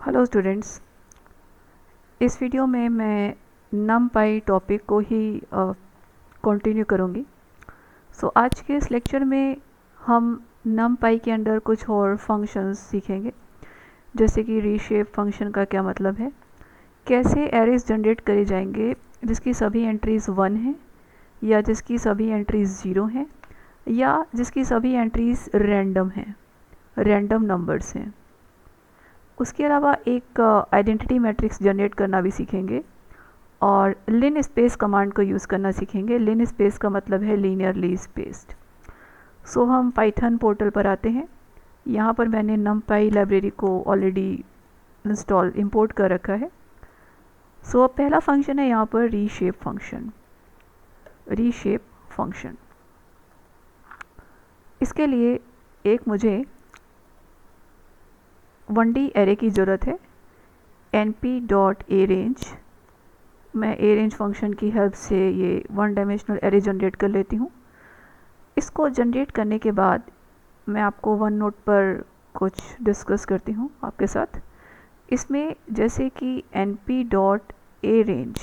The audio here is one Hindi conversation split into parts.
हेलो स्टूडेंट्स, इस वीडियो में मैं numpy टॉपिक को ही कंटिन्यू करूँगी। आज के इस लेक्चर में हम numpy के अंदर कुछ और फंक्शंस सीखेंगे, जैसे कि रीशेप फंक्शन का क्या मतलब है, कैसे एरेज जनरेट करे जाएंगे जिसकी सभी एंट्रीज़ 1 हैं या जिसकी सभी एंट्रीज़ 0 हैं या जिसकी सभी एंट्रीज़ रैंडम हैं, रैंडम नंबर्स हैं। उसके अलावा एक आइडेंटिटी मैट्रिक्स जनरेट करना भी सीखेंगे और लिन स्पेस कमांड को यूज़ करना सीखेंगे। लिन स्पेस का मतलब है लीनियरली स्पेस्ड। हम पाइथन पोर्टल पर आते हैं। यहाँ पर मैंने numpy लाइब्रेरी को ऑलरेडी इंपोर्ट कर रखा है। अब पहला फंक्शन है यहाँ पर रीशेप फंक्शन। रीशेप फंक्शन, इसके लिए एक मुझे 1D एरे की ज़रूरत है। np.arange, मैं arange फंक्शन की हेल्प से ये 1 डायमेंशनल एरे जनरेट कर लेती हूँ। इसको जनरेट करने के बाद मैं आपको वन नोट पर कुछ डिस्कस करती हूँ आपके साथ। इसमें जैसे कि np.arange,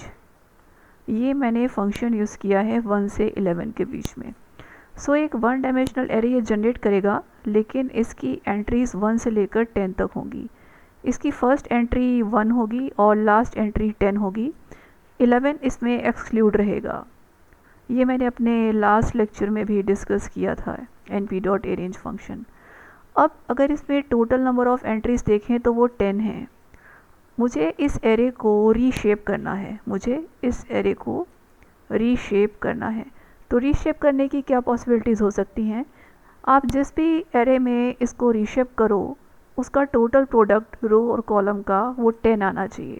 ये मैंने फंक्शन यूज़ किया है 1 से 11 के बीच में। एक 1 डायमेंशनल एरे ये जनरेट करेगा, लेकिन इसकी एंट्रीज़ 1 से लेकर 10 तक होंगी। इसकी फर्स्ट एंट्री 1 होगी और लास्ट एंट्री 10 होगी। 11 इसमें एक्सक्लूड रहेगा। ये मैंने अपने लास्ट लेक्चर में भी डिस्कस किया था, np.arange फंक्शन। अब अगर इसमें टोटल नंबर ऑफ़ एंट्रीज़ देखें तो वो 10 है। मुझे इस एरे को रीशेप करना है, मुझे इस एरे को रीशेप करना है। तो रीशेप करने की क्या पॉसिबिलिटीज़ हो सकती हैं? आप जिस भी एरे में इसको रीशेप करो उसका टोटल प्रोडक्ट रो और कॉलम का वो 10 आना चाहिए।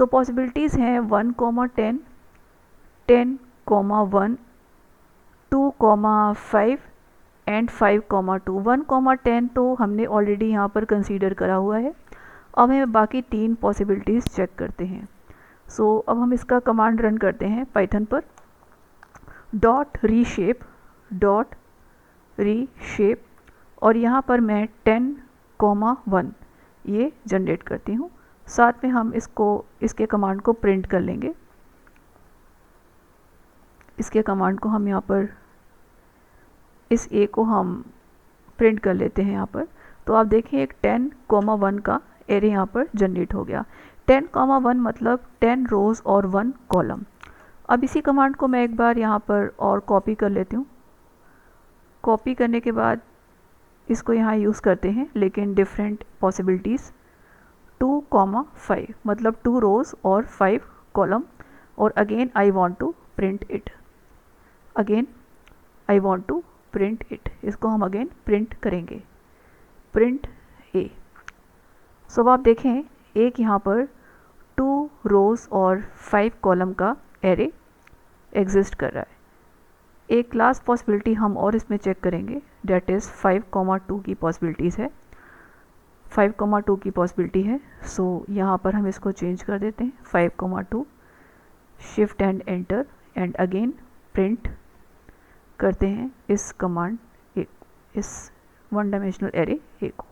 पॉसिबिलिटीज़ हैं 1, 10, 10, 1, 2, 5 एंड 5, 2। 1, 10 तो हमने ऑलरेडी यहाँ पर कंसीडर करा हुआ है। अब हमें बाकी 3 पॉसिबिलिटीज़ चेक करते हैं। अब हम इसका कमांड रन करते हैं पाइथन पर। .reshape और यहाँ पर मैं 10, 1 ये जनरेट करती हूँ। साथ में हम इसके कमांड को प्रिंट कर लेंगे। इसके कमांड को हम यहाँ पर इस ए को हम प्रिंट कर लेते हैं यहाँ पर। तो आप देखें एक 10, 1 का एरे यहाँ पर जनरेट हो गया। 10, 1 मतलब 10 रोज़ और 1 कॉलम। अब इसी कमांड को मैं एक बार यहाँ पर और कॉपी कर लेती हूँ। कॉपी करने के बाद इसको यहाँ यूज़ करते हैं, लेकिन डिफरेंट पॉसिबिलिटीज़। 2, 5 मतलब 2 रोज़ और 5 कॉलम। और again I want to print it. Again I want to print it. इसको हम अगेन प्रिंट करेंगे। Print A. अब आप देखें एक यहाँ पर 2 रोज़ और 5 कॉलम का एरे एग्जिस्ट कर रहा है। एक लास्ट पॉसिबिलिटी हम और इसमें चेक करेंगे, डेट इज़ 5, 2 की पॉसिबिलिटीज़ है। 5, 2 की पॉसिबिलिटी है। यहाँ पर हम इसको चेंज कर देते हैं 5, 2, shift and enter and again print करते हैं इस कमांड इस 1 डायमेंशनल एरे ए को।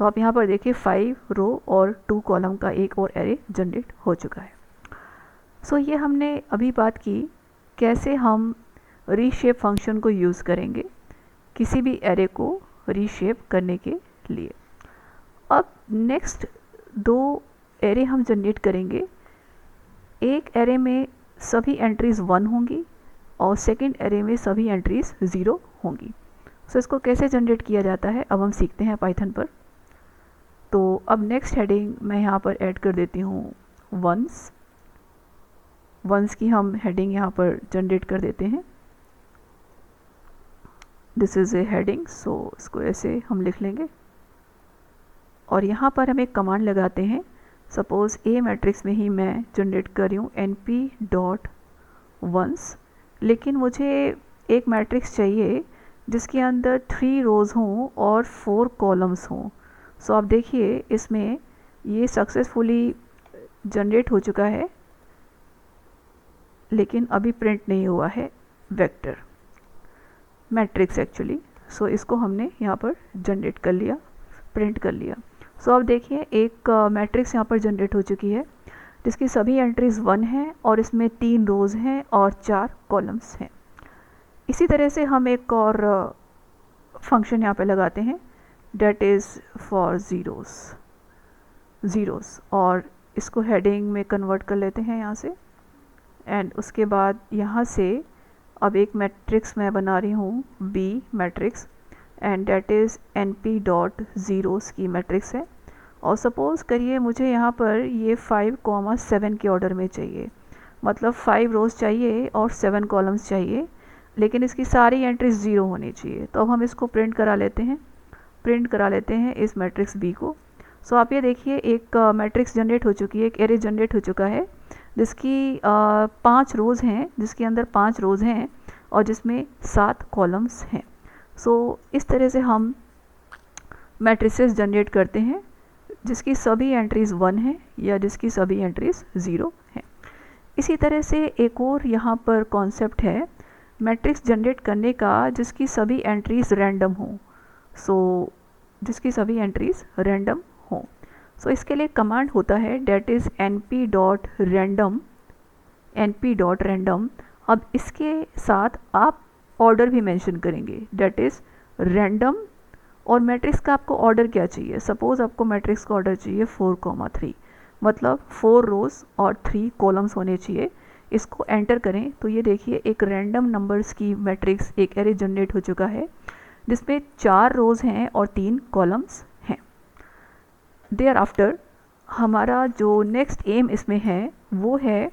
आप यहाँ पर देखिए 5 रो और 2 कॉलम का एक और एरे जनरेट हो चुका है। ये हमने अभी बात की कैसे हम रीशेप फंक्शन को यूज़ करेंगे किसी भी एरे को रीशेप करने के लिए। अब नेक्स्ट 2 एरे हम जनरेट करेंगे। एक एरे में सभी एंट्रीज़ 1 होंगी और सेकंड एरे में सभी एंट्रीज़ 0 होंगी। इसको कैसे जनरेट किया जाता है अब हम सीखते हैं पाइथन पर। तो अब नेक्स्ट हेडिंग मैं यहाँ पर ऐड कर देती हूँ वंस की हम हेडिंग यहाँ पर जनरेट कर देते हैं। दिस इज़ ए हेडिंग, इसको ऐसे हम लिख लेंगे और यहाँ पर हम एक कमांड लगाते हैं। सपोज़ ए मैट्रिक्स में ही मैं जनरेट कर रही हूँ np.once, लेकिन मुझे एक मैट्रिक्स चाहिए जिसके अंदर 3 रोज़ हों और 4 कॉलम्स हों। आप देखिए इसमें ये सक्सेसफुली जनरेट हो चुका है, लेकिन अभी प्रिंट नहीं हुआ है वेक्टर मैट्रिक्स एक्चुअली। इसको हमने यहाँ पर जनरेट कर लिया, प्रिंट कर लिया। सो अब देखिए एक मैट्रिक्स यहाँ पर जनरेट हो चुकी है जिसकी सभी एंट्रीज 1 हैं और इसमें 3 रोज़ हैं और 4 कॉलम्स हैं। इसी तरह से हम एक और फंक्शन यहाँ पे लगाते हैं, डेट इज़ फॉर ज़ीरोज़, और इसको हेडिंग में कन्वर्ट कर लेते हैं यहाँ से। एंड उसके बाद यहाँ से अब एक मैट्रिक्स मैं बना रही हूँ, B matrix, and that is np dot zeros की मैट्रिक्स है। और सपोज़ करिए मुझे यहाँ पर ये 5,7 के ऑर्डर में चाहिए, मतलब 5 रोज़ चाहिए और 7 कॉलम्स चाहिए, लेकिन इसकी सारी एंट्रीज 0 होनी चाहिए। तो अब हम इसको प्रिंट करा लेते हैं इस मैट्रिक्स बी को। सो आप ये देखिए एक मैट्रिक्स जनरेट हो चुकी है, एक एरे जनरेट हो चुका है जिसकी 5 रोज़ हैं, जिसके अंदर 5 रोज़ हैं और जिसमें 7 कॉलम्स हैं। सो इस तरह से हम मैट्रिसेस जनरेट करते हैं जिसकी सभी एंट्रीज़ 1 हैं या जिसकी सभी एंट्रीज़ 0 हैं। इसी तरह से एक और यहाँ पर कॉन्सेप्ट है मैट्रिक्स जनरेट करने का जिसकी सभी एंट्रीज़ रैंडम हों। जिसकी सभी एंट्रीज़ रैंडम हों। सो इसके लिए कमांड होता है date is np dot random. अब इसके साथ आप ऑर्डर भी मेंशन करेंगे, डेट इज़ रैंडम। और मैट्रिक्स का आपको ऑर्डर क्या चाहिए, सपोज़ आपको मैट्रिक्स का ऑर्डर चाहिए 4,3, मतलब 4 रोज़ और 3 कॉलम्स होने चाहिए। इसको एंटर करें तो ये देखिए एक रैंडम नंबर्स की मैट्रिक्स, एक एरे जनरेट हो चुका है जिसमें 4 रोज़ हैं और 3 कॉलम्स हैं। देयर आफ्टर हमारा जो नेक्स्ट एम इसमें है वो है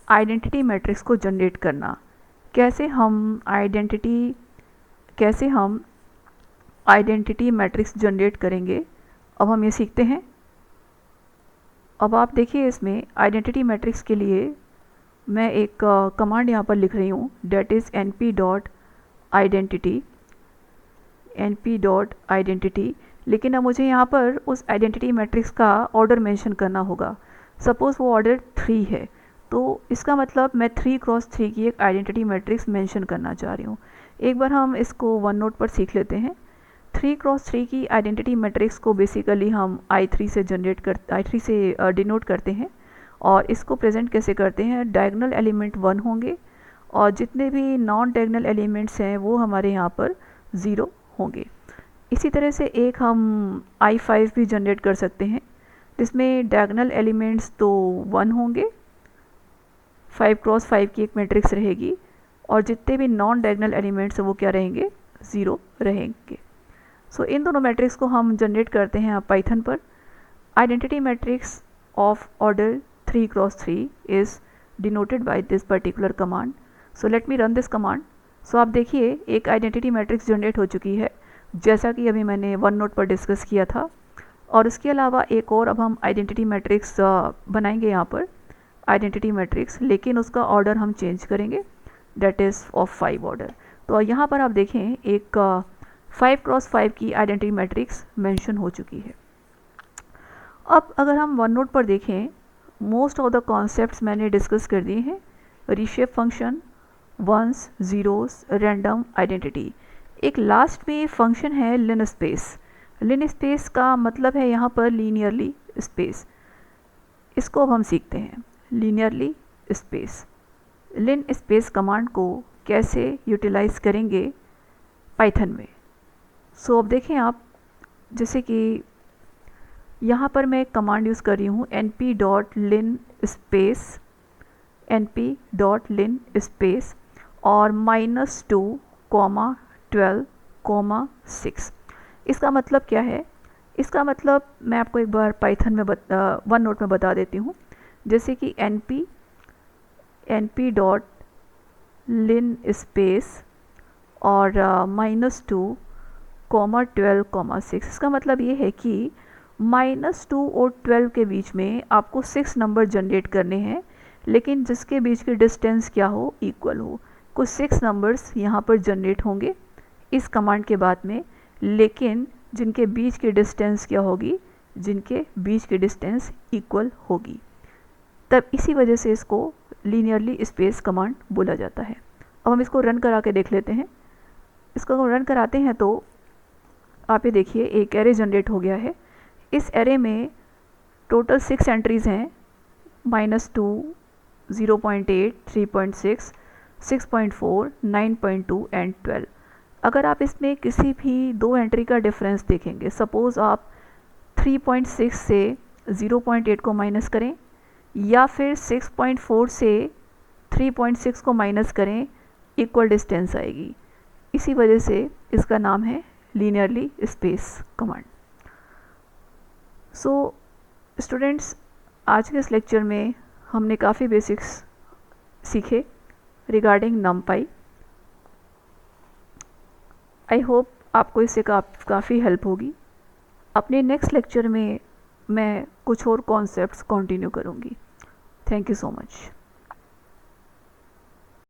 आइडेंटिटी मैट्रिक्स को जनरेट करना। कैसे हम आइडेंटिटी मैट्रिक्स जनरेट करेंगे, अब हम ये सीखते हैं। अब आप देखिए इसमें आइडेंटिटी मैट्रिक्स के लिए मैं एक कमांड यहाँ पर लिख रही हूँ, date is np dot identity. लेकिन अब मुझे यहाँ पर उस आइडेंटिटी मैट्रिक्स का ऑर्डर मेंशन करना होगा। सपोज़ वो ऑर्डर 3 है, तो इसका मतलब मैं 3x3 की एक आइडेंटिटी मैट्रिक्स मेंशन करना चाह रही हूँ। एक बार हम इसको वन नोट पर सीख लेते हैं। 3x3 की आइडेंटिटी मैट्रिक्स को बेसिकली हम I3 से डिनोट करते हैं। और इसको प्रेजेंट कैसे करते हैं, डायगोनल एलिमेंट 1 होंगे और जितने भी नॉन डायगोनल एलिमेंट्स हैं वो हमारे यहाँ पर 0 होंगे। इसी तरह से एक हम I5 भी जनरेट कर सकते हैं जिसमें डायगोनल एलिमेंट्स तो 1 होंगे, 5x5 की एक मैट्रिक्स रहेगी और जितने भी नॉन डायगोनल एलिमेंट्स हैं वो क्या रहेंगे, 0 रहेंगे। सो इन दोनों मैट्रिक्स को हम जनरेट करते हैं पाइथन पर। Identity matrix of order 3x3 is denoted by this particular command. So let me run this command. So आप देखिए एक आइडेंटिटी मैट्रिक्स जनरेट हो चुकी है जैसा कि अभी मैंने वन नोट पर डिस्कस किया था। और इसके अलावा एक और अब हम आइडेंटिटी मैट्रिक्स बनाएंगे यहाँ पर, आइडेंटिटी मैट्रिक्स, लेकिन उसका ऑर्डर हम चेंज करेंगे, डेट इज़ ऑफ 5 ऑर्डर। तो यहाँ पर आप देखें एक 5x5 की आइडेंटिटी मैट्रिक्स मेंशन हो चुकी है। अब अगर हम वन नोट पर देखें, मोस्ट ऑफ द कॉन्सेप्ट्स मैंने डिस्कस कर दिए हैं, reshape function, ones, zeros, random, identity. एक लास्ट में फंक्शन है लिन स्पेस। लिन स्पेस का मतलब है यहाँ पर लीनियरली स्पेस। इसको अब हम सीखते हैं, लीनियरली स्पेस। लिन स्पेस कमांड को कैसे यूटिलाइज करेंगे पाइथन में। सो अब देखें आप, जैसे कि यहाँ पर मैं कमांड यूज़ कर रही हूँ np डॉट लिन स्पेस और -2, 12, 6। इसका मतलब क्या है, इसका मतलब मैं आपको एक बार पाइथन में वन नोट में बता देती हूँ। जैसे कि np डॉट लिन स्पेस और -2, 12, 6। इसका मतलब ये है कि -2 और 12 के बीच में आपको 6 नंबर जनरेट करने हैं, लेकिन जिसके बीच की डिस्टेंस क्या हो, इक्वल हो। कुछ 6 नंबर्स यहाँ पर जनरेट होंगे इस कमांड के बाद में, लेकिन जिनके बीच की डिस्टेंस क्या होगी, जिनके बीच की डिस्टेंस इक्वल होगी। तब इसी वजह से इसको लीनियरली स्पेस कमांड बोला जाता है। अब हम इसको रन करा के देख लेते हैं। इसको रन कराते हैं तो आप ये देखिए एक एरे जनरेट हो गया है। इस एरे में टोटल 6 एंट्रीज़ हैं, -2, 0.8, 3.6, 6.4, 9.2 एंड 12। अगर आप इसमें किसी भी दो एंट्री का डिफरेंस देखेंगे, सपोज़ आप 3.6 से 0.8 को माइनस करें या फिर 6.4 से 3.6 को माइनस करें, इक्वल डिस्टेंस आएगी। इसी वजह से इसका नाम है linearly space command. So students, आज के इस लेक्चर में हमने काफ़ी बेसिक्स सीखे रिगार्डिंग नमपाई। आई होप आपको इससे काफ़ी हेल्प होगी। अपने नेक्स्ट लेक्चर में मैं कुछ और कॉन्सेप्ट्स कंटिन्यू करूँगी। Thank you so much.